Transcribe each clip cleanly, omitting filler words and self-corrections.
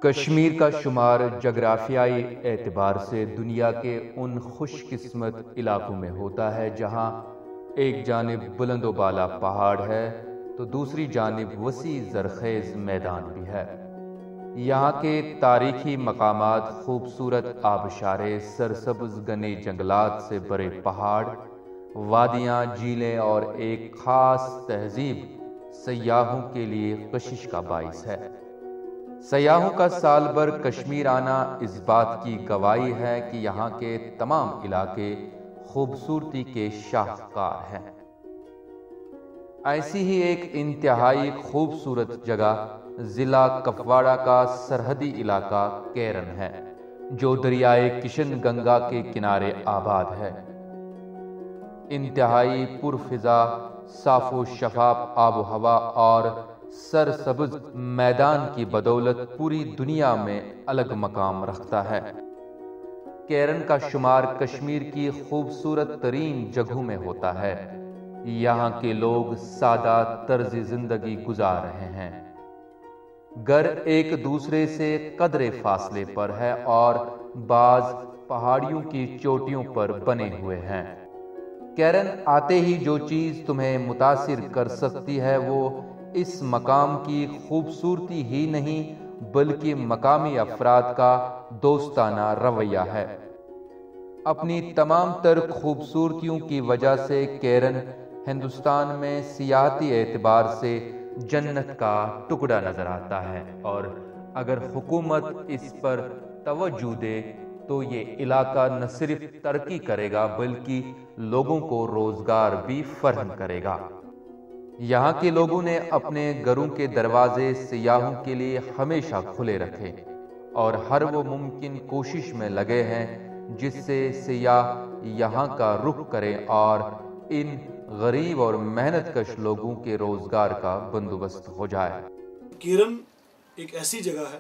کشمیر کا شمار جغرافیائی اعتبار سے دنیا کے ان خوش قسمت علاقوں میں ہوتا ہے جہاں ایک جانب بلند و بالا پہاڑ ہے تو دوسری جانب وسیع زرخیز میدان بھی ہے۔ یہاں کے تاریخی مقامات، خوبصورت آبشاریں، سرسبز گھنے جنگلات سے بھرے پہاڑ، وادیاں، جھیلیں اور ایک خاص تہذیب سیاحوں کے لیے کشش کا باعث ہے۔ سیاحوں کا سال بھر کشمیر آنا اس بات کی گواہی ہے کہ یہاں کے تمام علاقے خوبصورتی کے شاہکار ہیں۔ ایسی ہی ایک انتہائی خوبصورت جگہ ضلع کپواڑہ کا سرحدی علاقہ کیرن ہے، جو دریائے کشن گنگا کے کنارے آباد ہے۔ انتہائی پرفضا، صاف و شفاف آب و ہوا اور سرسبز میدان کی بدولت پوری دنیا میں الگ مقام رکھتا ہے۔ کیرن کا شمار کشمیر کی خوبصورت ترین جگہوں میں ہوتا ہے۔ یہاں کے لوگ سادہ طرز زندگی گزار رہے ہیں۔ گھر ایک دوسرے سے قدرے فاصلے پر ہے اور بعض پہاڑیوں کی چوٹیوں پر بنے ہوئے ہیں۔ کیرن آتے ہی جو چیز تمہیں متاثر کر سکتی ہے وہ اس مقام کی خوبصورتی ہی نہیں بلکہ مقامی افراد کا دوستانہ رویہ ہے۔ اپنی تمام تر خوبصورتیوں کی وجہ سے کیرن ہندوستان میں سیاحتی اعتبار سے جنت کا ٹکڑا نظر آتا ہے، اور اگر حکومت اس پر توجہ دے تو یہ علاقہ نہ صرف ترقی کرے گا بلکہ لوگوں کو روزگار بھی فراہم کرے گا۔ یہاں کے لوگوں نے اپنے گھروں کے دروازے سیاحوں کے لیے ہمیشہ کھلے رکھے اور ہر وہ ممکن کوشش میں لگے ہیں جس سے سیاح یہاں کا رخ کریں اور ان غریب اور محنت کش لوگوں کے روزگار کا بندوبست ہو جائے۔ کیرن ایک ایسی جگہ ہے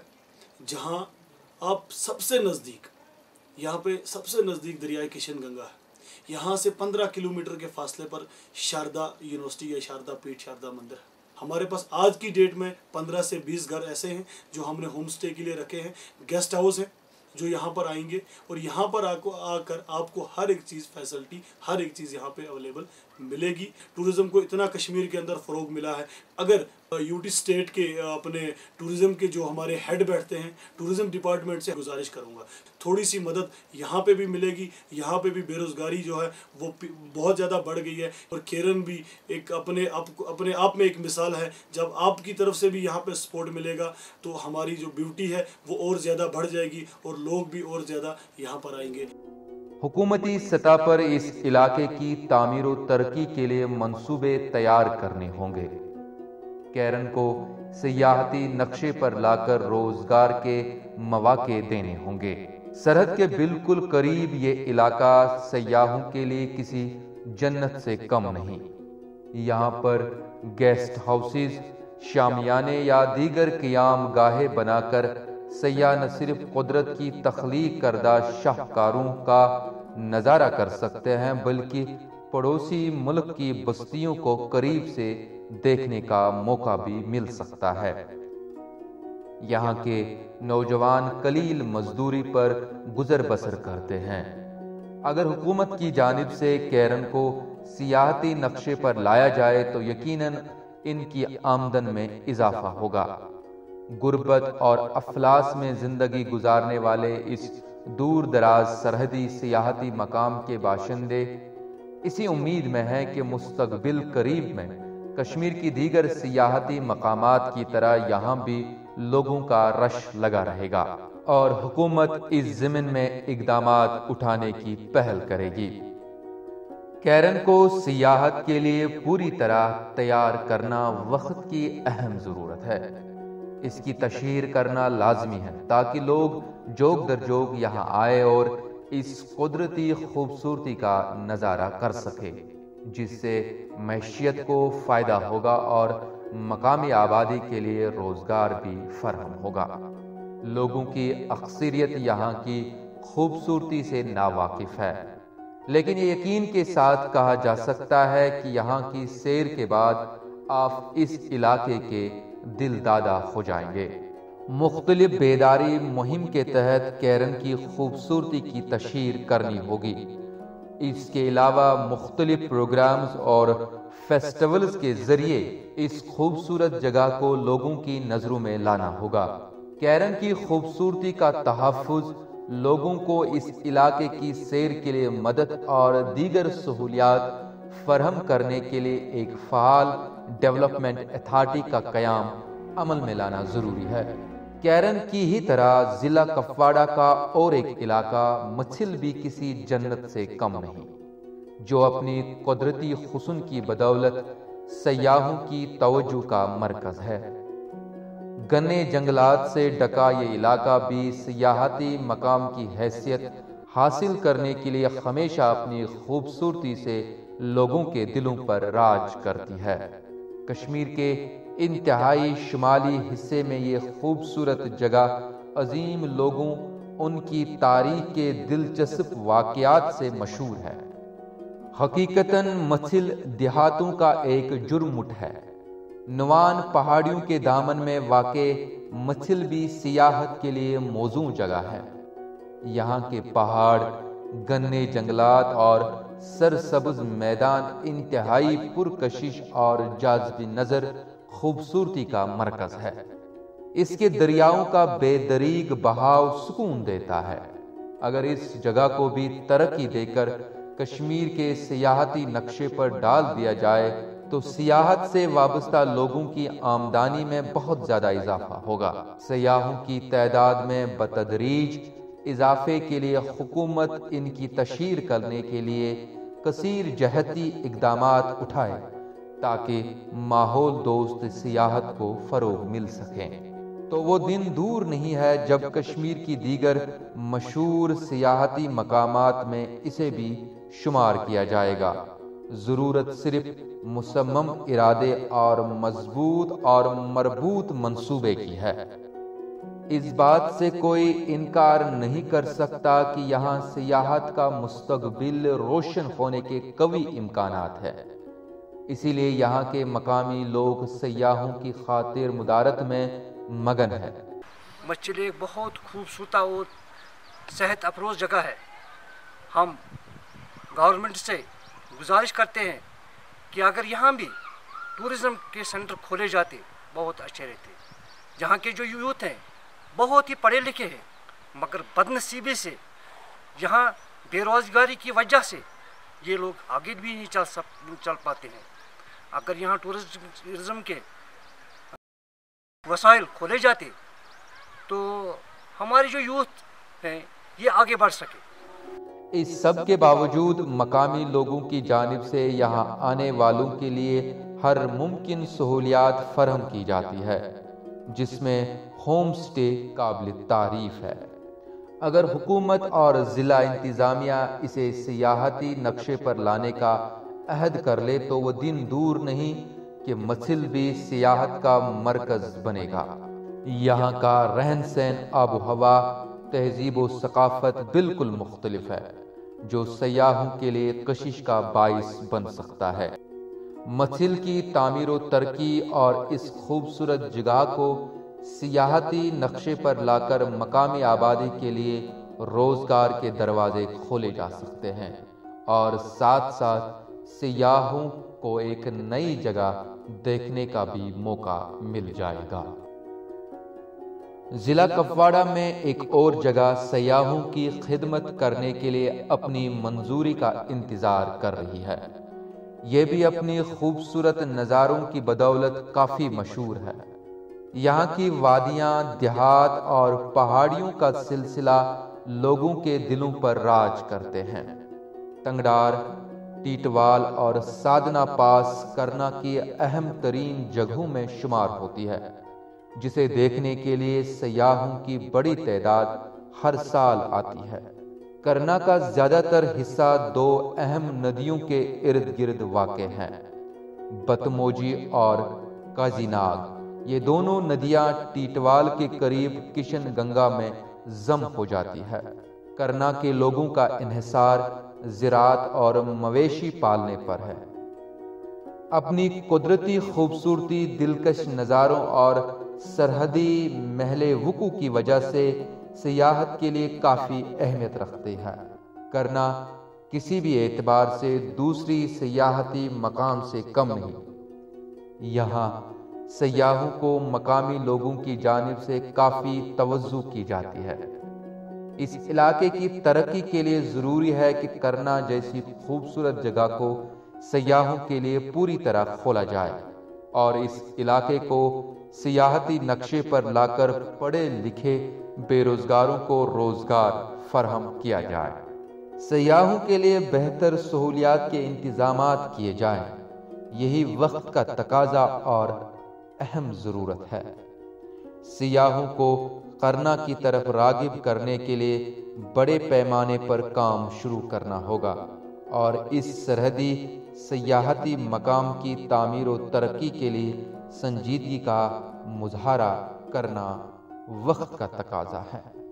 جہاں آپ سب سے نزدیک، یہاں پہ سب سے نزدیک دریائے کشن گنگا ہے۔ یہاں سے 15 کلومیٹر کے فاصلے پر شاردا یونیورسٹی یا شاردا پیٹھ، شاردا مندر ہے۔ ہمارے پاس آج کی ڈیٹ میں 15 سے 20 گھر ایسے ہیں جو ہم نے ہوم سٹے کے لیے رکھے ہیں، گیسٹ ہاؤس ہیں جو یہاں پر آئیں گے، اور یہاں پر آ کر آپ کو ہر ایک چیز فیسلٹی، ہر ایک چیز یہاں پہ اویلیبل ملے گی۔ ٹورزم کو اتنا کشمیر کے اندر فروغ ملا ہے۔ اگر یو ٹی اسٹیٹ کے اپنے ٹورزم کے جو ہمارے ہیڈ بیٹھتے ہیں، ٹورزم ڈپارٹمنٹ سے گزارش کروں گا تھوڑی سی مدد یہاں پہ بھی ملے گی۔ یہاں پہ بھی بے روزگاری جو ہے وہ بہت زیادہ بڑھ گئی ہے، اور کیرن بھی ایک اپنے آپ میں ایک مثال ہے۔ جب آپ کی طرف سے بھی یہاں پہ سپورٹ ملے گا تو ہماری جو بیوٹی ہے وہ اور زیادہ بڑھ جائے گی اور لوگ بھی اور زیادہ یہاں پر آئیں گے۔ حکومتی سطح پر اس علاقے کی تعمیر و ترقی کے لیے منصوبے تیار کرنے ہوں گے۔ کیرن کو سیاحتی نقشے پر لا کر روزگار کے مواقع دینے ہوں گے۔ سرحد کے بالکل قریب یہ علاقہ سیاحوں کے لیے کسی جنت سے کم نہیں۔ یہاں پر گیسٹ ہاؤسز، شامیانے یا دیگر قیام گاہیں بنا کر سیاح نہ صرف قدرت کی تخلیق کردہ شاہکاروں کا نظارہ کر سکتے ہیں بلکہ پڑوسی ملک کی بستیوں کو قریب سے دیکھنے کا موقع بھی مل سکتا ہے۔ یہاں کے نوجوان قلیل مزدوری پر گزر بسر کرتے ہیں۔ اگر حکومت کی جانب سے کیرن کو سیاحتی نقشے پر لایا جائے تو یقیناً ان کی آمدن میں اضافہ ہوگا۔ غربت اور افلاس میں زندگی گزارنے والے اس دور دراز سرحدی سیاحتی مقام کے باشندے اسی امید میں ہیں کہ مستقبل قریب میں کشمیر کی دیگر سیاحتی مقامات کی طرح یہاں بھی لوگوں کا رش لگا رہے گا اور حکومت اس ضمن میں اقدامات اٹھانے کی پہل کرے گی۔ کیرن کو سیاحت کے لیے پوری طرح تیار کرنا وقت کی اہم ضرورت ہے۔ اس کی تشہیر کرنا لازمی ہے تاکہ لوگ جوگ در جوگ یہاں آئے اور اس قدرتی خوبصورتی کا نظارہ کر سکے، جس سے معیشت کو فائدہ ہوگا اور مقامی آبادی کے لیے روزگار بھی فراہم ہوگا۔ لوگوں کی اکثریت یہاں کی خوبصورتی سے ناواقف ہے، لیکن یہ یقین کے ساتھ کہا جا سکتا ہے کہ یہاں کی سیر کے بعد آپ اس علاقے کے دل دادہ ہو جائیں گے۔ مختلف بیداری مہم کے تحت کیرن کی خوبصورتی کی تشہیر کرنی ہوگی۔ اس کے علاوہ مختلف پروگرامز اور فیسٹیولز کے ذریعے اس خوبصورت جگہ کو لوگوں کی نظروں میں لانا ہوگا۔ کیرن کی خوبصورتی کا تحفظ، لوگوں کو اس علاقے کی سیر کے لیے مدد اور دیگر سہولیات فراہم کرنے کے لیے ایک فعال ڈیولپمنٹ اتھارٹی کا قیام عمل میں لانا ضروری ہے۔ کیرن کی ہی طرح ضلع کپواڑہ کا اور ایک علاقہ مچھل بھی کسی جنت سے کم نہیں، جو اپنی قدرتی حسن کی بدولت سیاحوں کی توجہ کا مرکز ہے۔ گنے جنگلات سے ڈکا یہ علاقہ بھی سیاحتی مقام کی حیثیت حاصل کرنے کے لیے ہمیشہ اپنی خوبصورتی سے لوگوں کے دلوں پر راج کرتی ہے۔ کشمیر کے انتہائی شمالی حصے میں یہ خوبصورت جگہ عظیم لوگوں، ان کی تاریخ کے دلچسپ واقعات سے مشہور ہے۔ حقیقتاً مچھل دیہاتوں کا ایک جرمٹ ہے۔ نوان پہاڑیوں کے دامن میں واقع مچھل بھی سیاحت کے لیے موزوں جگہ ہے۔ یہاں کے پہاڑ، گنے جنگلات اور سرسبز میدان انتہائی پرکشش اور جاذب نظر خوبصورتی کا مرکز ہے۔ اس کے دریاؤں کا بے دریغ بہاؤ سکون دیتا ہے۔ اگر اس جگہ کو بھی ترقی دے کر کشمیر کے سیاحتی نقشے پر ڈال دیا جائے تو سیاحت سے وابستہ لوگوں کی آمدنی میں بہت زیادہ اضافہ ہوگا۔ سیاحوں کی تعداد میں بتدریج اضافے کے لیے حکومت ان کی تشہیر کرنے کے لیے کثیر جہتی اقدامات اٹھائے تاکہ ماحول دوست سیاحت کو فروغ مل سکے۔ تو وہ دن دور نہیں ہے جب کشمیر کی دیگر مشہور سیاحتی مقامات میں اسے بھی شمار کیا جائے گا۔ ضرورت صرف مصمم ارادے اور مضبوط اور مربوط منصوبے کی ہے۔ اس بات سے کوئی انکار نہیں کر سکتا کہ یہاں سیاحت کا مستقبل روشن ہونے کے قوی امکانات ہیں۔ اسی لیے یہاں کے مقامی لوگ سیاحوں کی خاطر مدارت میں مگن ہیں۔ مچھل ایک بہت خوبصورت اور صحت افروز جگہ ہے۔ ہم گورنمنٹ سے گزارش کرتے ہیں کہ اگر یہاں بھی ٹورزم کے سینٹر کھولے جاتے بہت اچھے رہتے۔ جہاں کے جو یوتھ ہیں بہت ہی پڑھے لکھے ہیں، مگر بدنصیبی سے یہاں بے روزگاری کی وجہ سے یہ لوگ آگے بھی نہیں چل پاتے ہیں۔ اگر یہاں ٹورزم کے وسائل کھولے جاتے تو ہمارے جو یوتھ ہیں یہ آگے بڑھ سکے۔ اس سب کے باوجود مقامی لوگوں کی جانب سے یہاں آنے والوں کے لیے ہر ممکن سہولیات فراہم کی جاتی ہے، جس میں ہوم سٹے قابل تعریف ہے۔ اگر حکومت اور ضلع انتظامیہ اسے سیاحتی نقشے پر لانے کا عہد کر لے تو وہ دن دور نہیں کہ مچھل بھی سیاحت کا مرکز بنے گا۔ یہاں کا رہن سہن، آب و ہوا، تہذیب و ثقافت بالکل مختلف ہے، جو سیاحوں کے لیے کشش کا باعث بن سکتا ہے۔ مچھل کی تعمیر و ترقی اور اس خوبصورت جگہ کو سیاحتی نقشے پر لا کر مقامی آبادی کے لیے روزگار کے دروازے کھولے جا سکتے ہیں اور ساتھ ساتھ سیاحوں کو ایک نئی جگہ دیکھنے کا بھی موقع مل جائے گا۔ ضلع کپواڑہ میں ایک اور جگہ سیاحوں کی خدمت کرنے کے لیے اپنی منظوری کا انتظار کر رہی ہے۔ یہ بھی اپنی خوبصورت نظاروں کی بدولت کافی مشہور ہے۔ یہاں کی وادیاں، دیہات اور پہاڑیوں کا سلسلہ لوگوں کے دلوں پر راج کرتے ہیں۔ تنگڈار، ٹیٹوال اور سادنا پاس کرنا کی اہم ترین جگہوں میں شمار ہوتی ہے، جسے دیکھنے کے لیے سیاحوں کی بڑی تعداد ہر سال آتی ہے۔ کرنا کا زیادہ تر حصہ دو اہم ندیوں کے ارد گرد واقع ہیں، بتموجی اور کازی ناگ۔ یہ دونوں ندیاں ٹیٹوال کے قریب کشن گنگا میں ضم ہو جاتی ہے۔ کرنا کے لوگوں کا انحصار زراعت اور مویشی پالنے پر ہے۔ اپنی قدرتی خوبصورتی، دلکش نظاروں اور سرحدی محل وقوع کی وجہ سے سیاحت کے لیے کافی اہمیت رکھتے ہیں۔ کرنا کسی بھی اعتبار سے دوسری سیاحتی مقام سے کم نہیں۔ یہاں سیاحوں کو مقامی لوگوں کی جانب سے کافی توجہ کی جاتی ہے۔ اس علاقے کی ترقی کے لیے ضروری ہے کہ کرنا جیسی خوبصورت جگہ کو سیاحوں کے لیے پوری طرح کھولا جائے اور اس علاقے کو سیاحتی نقشے پر لا کر پڑھے لکھے بے روزگاروں کو روزگار فراہم کیا جائے۔ سیاحوں کے لیے بہتر سہولیات کے انتظامات کیے جائیں، یہی وقت کا تقاضا اور اہم ضرورت ہے۔ سیاحوں کو کرنا کی طرف راغب کرنے کے لیے بڑے پیمانے پر کام شروع کرنا ہوگا اور اس سرحدی سیاحتی مقام کی تعمیر و ترقی کے لیے سنجیدگی کا مظاہرہ کرنا وقت کا تقاضا ہے۔